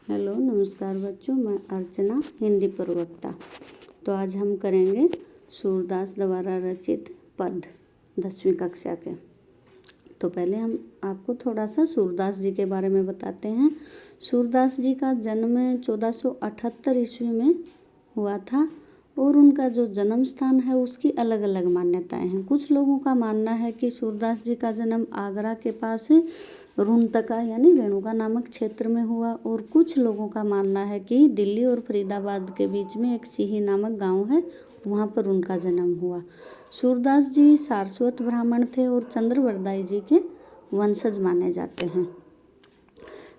Hello नमस्कार बच्चों, मैं अर्चना हिंदी प्रवक्ता। तो आज हम करेंगे सूरदास द्वारा रचित पद 10वीं कक्षा के। तो पहले हम आपको थोड़ा सा सूरदास जी के बारे में बताते हैं। सूरदास जी का जन्म 1478 ईस्वी में हुआ था और उनका जो जन्म स्थान है उसकी अलग अलग मान्यताएं हैं। कुछ लोगों का मानना है कि सूरदास जी का जन्म आगरा के पास रुणतका यानी रेणुका नामक क्षेत्र में हुआ और कुछ लोगों का मानना है कि दिल्ली और फरीदाबाद के बीच में एक सीही नामक गांव है, वहां पर उनका जन्म हुआ। सूरदास जी सारस्वत ब्राह्मण थे और चंद्रवरदाई जी के वंशज माने जाते हैं।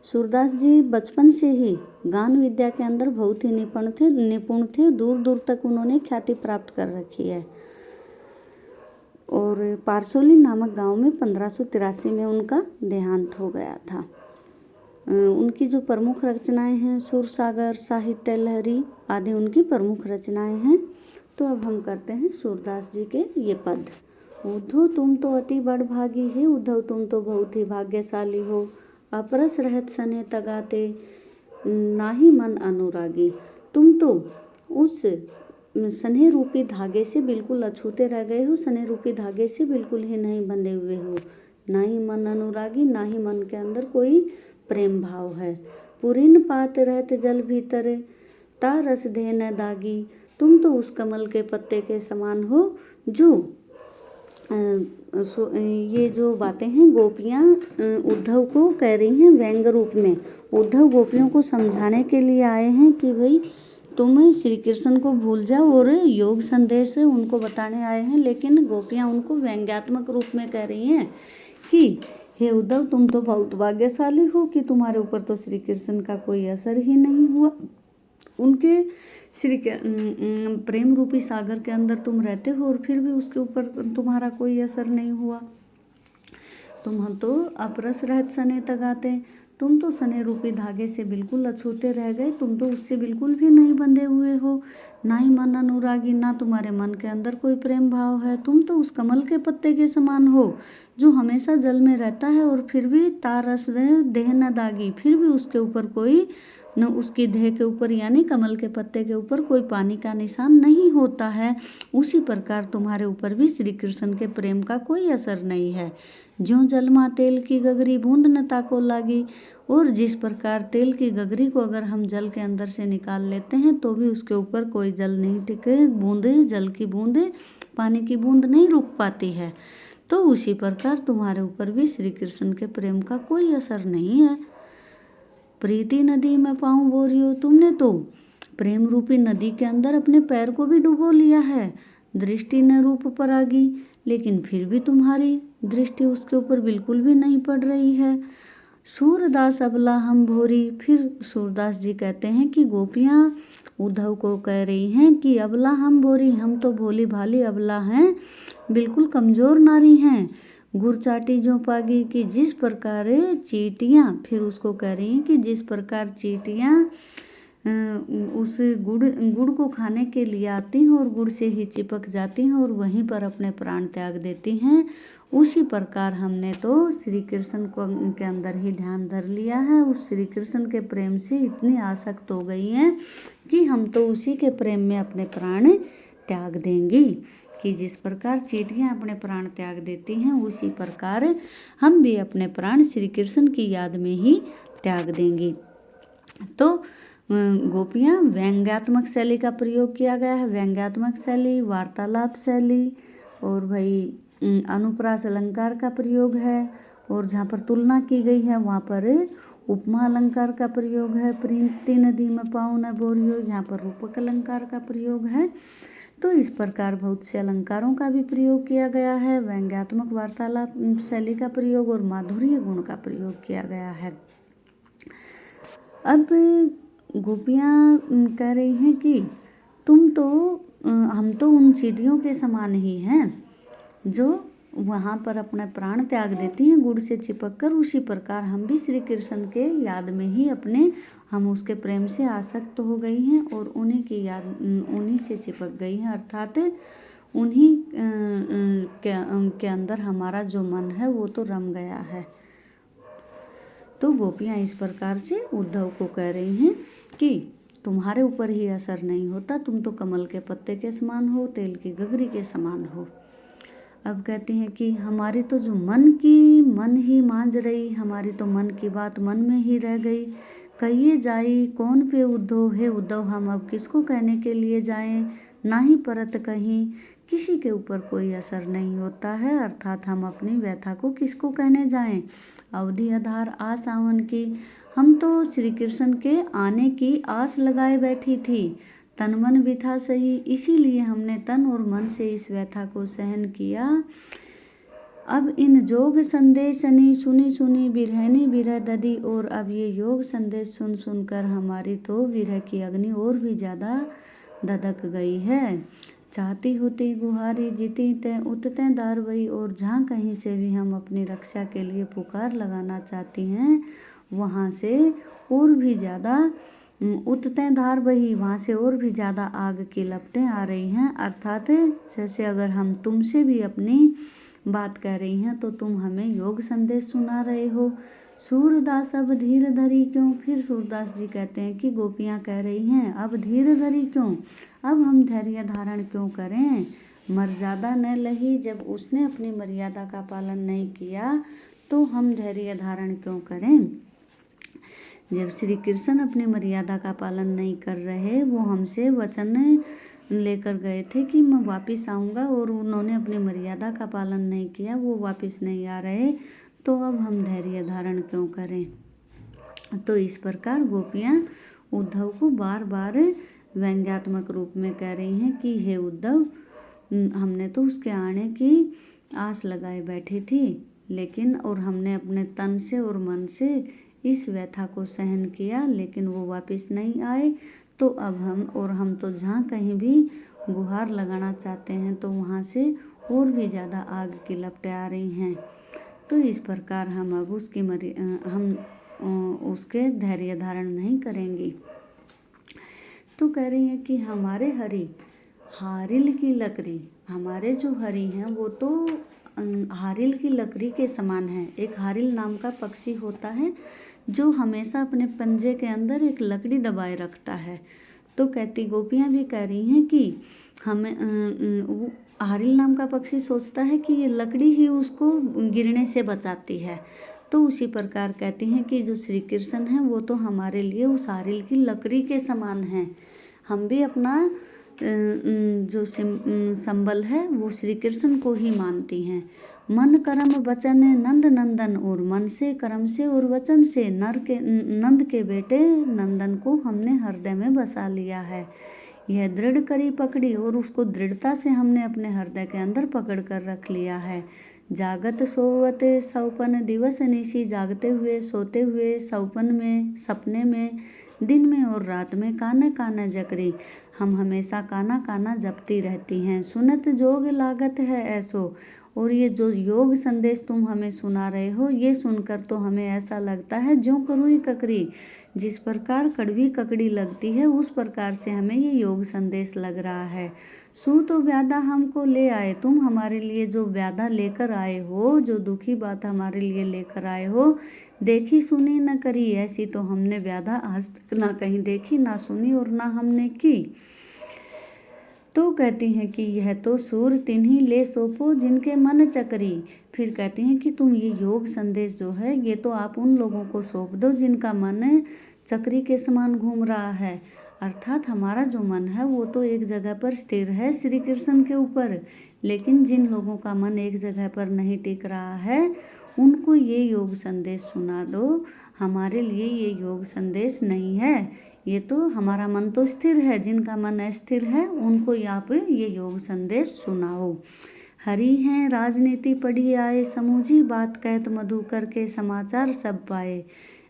सूरदास जी बचपन से ही गान विद्या के अंदर बहुत ही निपुण थे। दूर दूर तक उन्होंने ख्याति प्राप्त कर रखी है और पारसोली नामक गांव में 1583 में उनका देहांत हो गया था। उनकी जो प्रमुख रचनाएं हैं सुरसागर, साहित्य लहरी आदि उनकी प्रमुख रचनाएं हैं। तो अब हम करते हैं सूरदास जी के ये पद। उद्धव तुम तो अति बड़भागी है, उद्धव तुम तो बहुत ही भाग्यशाली हो। अपरस रहत सने तगाते, नाही मन अनुरागी। तुम तो उस स्नेह रूपी धागे से बिल्कुल अछूते रह गए हो, स्नेह रूपी धागे से बिल्कुल ही नहीं बंधे हुए हो। ना ही मन अनुरागी, ना ही मन के अंदर कोई प्रेम भाव है। पुरीन पात रहत जल भीतर, ता रस दे न दागी। तुम तो उस कमल के पत्ते के समान हो जो ये जो बातें हैं गोपियाँ उद्धव को कह रही हैं व्यंग रूप में। उद्धव गोपियों को समझाने के लिए आए हैं कि भाई तुम श्री कृष्ण को भूल जाओ और योग संदेश उनको बताने आए हैं, लेकिन गोपियाँ उनको व्यंग्यात्मक रूप में कह रही हैं कि हे उद्धव तुम तो बहुत भाग्यशाली हो कि तुम्हारे ऊपर तो श्री कृष्ण का कोई असर ही नहीं हुआ। उनके प्रेम रूपी सागर के अंदर तुम रहते हो और फिर भी उसके ऊपर तुम्हारा कोई असर नहीं हुआ। तुम तो अपरस रहत सने तगाते, तुम तो सने रूपी धागे से बिल्कुल अछूते रह गए। तुम तो उससे बिल्कुल भी नहीं बंधे हुए हो। ना ही मन अनुरागी, ना तुम्हारे मन के अंदर कोई प्रेम भाव है। तुम तो उस कमल के पत्ते के समान हो जो हमेशा जल में रहता है और फिर भी तार रस देह न दागी, फिर भी उसके ऊपर कोई न उसकी देह के ऊपर यानी कमल के पत्ते के ऊपर कोई पानी का निशान नहीं होता है। उसी प्रकार तुम्हारे ऊपर भी श्री कृष्ण के प्रेम का कोई असर नहीं है। ज्यों जलमा तेल की गगरी बूंद न ताको लागी। और जिस प्रकार तेल की गगरी को अगर हम जल के अंदर से निकाल लेते हैं तो भी उसके ऊपर कोई जल नहीं टिके, बूंदे जल की बूंदे पानी की बूंद नहीं रुक पाती है, तो उसी प्रकार तुम्हारे ऊपर भी श्री कृष्ण के प्रेम का कोई असर नहीं है। प्रीति नदी में पाँव बोरियो, तुमने तो प्रेम रूपी नदी के अंदर अपने पैर को भी डुबो लिया है। दृष्टि न रूप परागी, लेकिन फिर भी तुम्हारी दृष्टि उसके ऊपर बिल्कुल भी नहीं पड़ रही है। सूरदास अबला हम भोरी, फिर सूरदास जी कहते हैं कि गोपियाँ उद्धव को कह रही हैं कि अबला हम भोरी, हम तो भोली भाली अबला हैं, बिल्कुल कमज़ोर नारी हैं। गुड़ चाटी जो पागी, कि जिस प्रकार चींटियाँ, फिर उसको कह रही हैं कि जिस प्रकार चींटियाँ उस गुड़ को खाने के लिए आती हैं और गुड़ से ही चिपक जाती हैं और वहीं पर अपने प्राण त्याग देती हैं, उसी प्रकार हमने तो श्री कृष्ण को के अंदर ही ध्यान धर लिया है। उस श्री कृष्ण के प्रेम से इतनी आसक्त हो गई हैं कि हम तो उसी के प्रेम में अपने प्राण त्याग देंगी। कि जिस प्रकार चींटियाँ अपने प्राण त्याग देती हैं उसी प्रकार हम भी अपने प्राण श्री कृष्ण की याद में ही त्याग देंगी। तो गोपियाँ व्यंग्यात्मक शैली का प्रयोग किया गया है। व्यंग्यात्मक शैली, वार्तालाप शैली और भाई अनुप्रास अलंकार का प्रयोग है। और जहाँ पर तुलना की गई है वहाँ पर उपमा अलंकार का प्रयोग है। प्रीति नदी में पाँव न बोरियो, यहाँ पर रूपक अलंकार का प्रयोग है। तो इस प्रकार बहुत से अलंकारों का भी प्रयोग किया गया है। व्यंग्यात्मक वार्तालाप शैली का प्रयोग और माधुर्य गुण का प्रयोग किया गया है। अब गोपियाँ कह रही हैं कि तुम तो हम तो उन चींटियों के समान ही हैं जो वहाँ पर अपने प्राण त्याग देती हैं गुड़ से चिपक कर। उसी प्रकार हम भी श्री कृष्ण के याद में ही हम उसके प्रेम से आसक्त हो गई हैं और उन्हीं की याद उन्हीं से चिपक गई हैं, अर्थात उन्हीं के अंदर हमारा जो मन है वो तो रम गया है। तो गोपियाँ इस प्रकार से उद्धव को कह रही हैं कि तुम्हारे ऊपर ही असर नहीं होता, तुम तो कमल के पत्ते के समान हो, तेल की गगरी के समान हो। अब कहती हैं कि हमारी तो जो मन ही मांझ रही, हमारी तो मन की बात मन में ही रह गई। कहिए जाई कौन पे उद्धव, हे उद्धव हम अब किसको कहने के लिए जाएं, ना ही परत कहीं, किसी के ऊपर कोई असर नहीं होता है, अर्थात हम अपनी व्यथा को किसको कहने जाएं। अवधि आधार आस आवन की, हम तो श्री कृष्ण के आने की आस लगाए बैठी थी, तन मन भी था सही, इसीलिए हमने तन और मन से इस व्यथा को सहन किया। अब इन जोग संदेश सुनी सुनी बिरहनी बिरह ददी, और अब ये योग संदेश सुन सुनकर हमारी तो विरह की अग्नि और भी ज़्यादा धधक गई है। चाहती होती गुहारी जीती तय उतते दार वही, और जहाँ कहीं से भी हम अपनी रक्षा के लिए पुकार लगाना चाहती हैं, वहाँ से और भी ज़्यादा उतते धार बही, वहाँ से और भी ज़्यादा आग की लपटें आ रही हैं। अर्थात जैसे अगर हम तुमसे भी अपनी बात कह रही हैं तो तुम हमें योग संदेश सुना रहे हो। सूरदास अब धीर धरी क्यों, फिर सूरदास जी कहते हैं कि गोपियाँ कह रही हैं अब धीर धरी क्यों, अब हम धैर्य धारण क्यों करें। मर्यादा न लही, जब उसने अपनी मर्यादा का पालन नहीं किया तो हम धैर्य धारण क्यों करें। जब श्री कृष्ण अपनी मर्यादा का पालन नहीं कर रहे, वो हमसे वचन लेकर गए थे कि मैं वापस आऊँगा, और उन्होंने अपनी मर्यादा का पालन नहीं किया, वो वापस नहीं आ रहे, तो अब हम धैर्य धारण क्यों करें। तो इस प्रकार गोपियाँ उद्धव को बार बार व्यंग्यात्मक रूप में कह रही हैं कि हे उद्धव, हमने तो उसके आने की आस लगाए बैठी थी, लेकिन और हमने अपने तन से और मन से इस व्यथा को सहन किया, लेकिन वो वापस नहीं आए, तो अब हम तो जहाँ कहीं भी गुहार लगाना चाहते हैं तो वहाँ से और भी ज़्यादा आग की लपटें आ रही हैं। तो इस प्रकार हम अब उसके धैर्य धारण नहीं करेंगे। तो कह रही है कि हमारे हरि हारिल की लकड़ी, हमारे जो हरि हैं वो तो हारिल की लकड़ी के समान है। एक हारिल नाम का पक्षी होता है जो हमेशा अपने पंजे के अंदर एक लकड़ी दबाए रखता है। तो कहती गोपियाँ भी कह रही हैं कि हमें हारिल नाम का पक्षी सोचता है कि ये लकड़ी ही उसको गिरने से बचाती है। तो उसी प्रकार कहती हैं कि जो श्री कृष्ण हैं वो तो हमारे लिए उस हारिल की लकड़ी के समान हैं। हम भी अपना जो संबल है वो श्री कृष्ण को ही मानती हैं। मन कर्म वचन नंद नंदन, और मन से कर्म से और वचन से नंद के बेटे नंदन को हमने हृदय में बसा लिया है। यह दृढ़ करी पकड़ी, और उसको दृढ़ता से हमने अपने हृदय के अंदर पकड़ कर रख लिया है। जागत सोवत सौपन दिवस निशी, जागते हुए सोते हुए सौपन में सपने में दिन में और रात में काना काना जकरी, हम हमेशा काना काना जपती रहती हैं। सुनत जोग लागत है ऐसो, और ये जो योग संदेश तुम हमें सुना रहे हो, ये सुनकर तो हमें ऐसा लगता है ज्यों करुई ककरी, जिस प्रकार कड़वी ककड़ी लगती है उस प्रकार से हमें ये योग संदेश लग रहा है। सू तो व्याधा हमको ले आए, तुम हमारे लिए जो व्याधा लेकर आए हो, जो दुखी बात हमारे लिए लेकर आए हो, देखी सुनी न करी, ऐसी तो हमने व्याधा आज तक ना कहीं देखी ना सुनी और ना हमने की। तो कहती हैं कि यह तो सूर तिन्ही ले सोपो जिनके मन चकरी। फिर कहती हैं कि तुम ये योग संदेश जो है ये तो आप उन लोगों को सौंप दो जिनका मन चक्री के समान घूम रहा है। अर्थात हमारा जो मन है वो तो एक जगह पर स्थिर है श्री कृष्ण के ऊपर, लेकिन जिन लोगों का मन एक जगह पर नहीं टिक रहा है उनको ये योग संदेश सुना दो। हमारे लिए ये योग संदेश नहीं है, ये तो हमारा मन तो स्थिर है, जिनका मन अस्थिर है उनको आप ये योग संदेश सुनाओ। हरि हैं राजनीति पढ़ी आए, समूझी बात कहत मधुकर के समाचार सब पाए।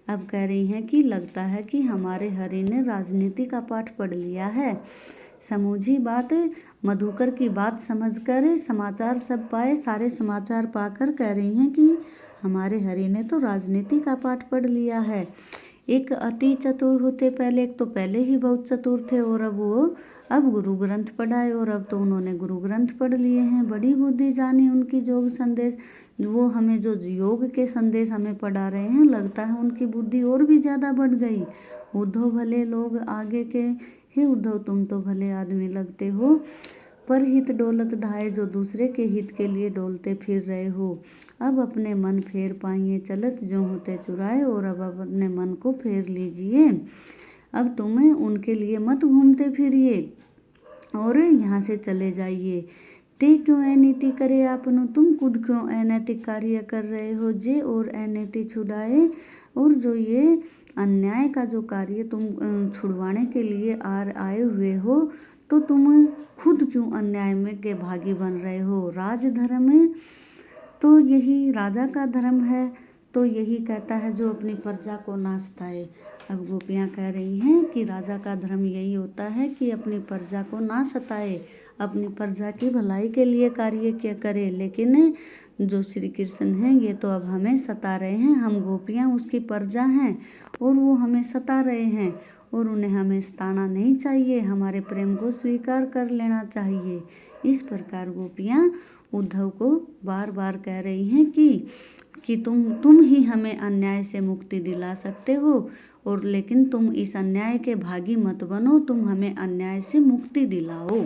अब कह रही हैं कि लगता है कि हमारे हरि ने राजनीति का पाठ पढ़ लिया है। समूझी बात मधुकर की बात समझकर समाचार सब पाए, सारे समाचार पाकर कह रही हैं कि हमारे हरि ने तो राजनीति का पाठ पढ़ लिया है। एक अति चतुर होते पहले, एक तो पहले ही बहुत चतुर थे और अब गुरु ग्रंथ पढ़ाए और अब तो उन्होंने गुरु ग्रंथ पढ़ लिए हैं। बड़ी बुद्धि जानी उनकी योग संदेश, वो हमें जो योग के संदेश हमें पढ़ा रहे हैं, लगता है उनकी बुद्धि और भी ज़्यादा बढ़ गई। उद्धव भले लोग आगे के, हे उद्धव तुम तो भले आदमी लगते हो, पर हित डोलत धाये, जो दूसरे के हित के लिए डोलते फिर रहे हो। अब अपने मन फेर पाइए चलत, जो होते चुराए, और अब अपने मन को फेर लीजिए। अब तुम्हें उनके लिए मत घूमते फिरिए और यहाँ से चले जाइए। ते क्यों अनीति करे आपनु, तुम खुद क्यों अनैतिक कार्य कर रहे हो। जे और अनैति छुड़ाए, और जो ये अन्याय का जो कार्य तुम छुड़वाने के लिए आए हुए हो, तो तुम खुद क्यों अन्याय में के भागी बन रहे हो। राजधर्म में तो यही राजा का धर्म है, तो यही कहता है जो अपनी प्रजा को ना सताए। अब गोपियाँ कह रही हैं कि राजा का धर्म यही होता है कि अपनी प्रजा को ना सताए, अपनी प्रजा की भलाई के लिए कार्य क्या करे। लेकिन जो श्री कृष्ण हैं ये तो अब हमें सता रहे हैं, हम गोपियाँ उसकी प्रजा हैं और वो हमें सता रहे हैं, और उन्हें हमें सताना नहीं चाहिए, हमारे प्रेम को स्वीकार कर लेना चाहिए। इस प्रकार गोपियाँ उद्धव को बार बार कह रही हैं कि तुम ही हमें अन्याय से मुक्ति दिला सकते हो, और लेकिन तुम इस अन्याय के भागी मत बनो, तुम हमें अन्याय से मुक्ति दिलाओ।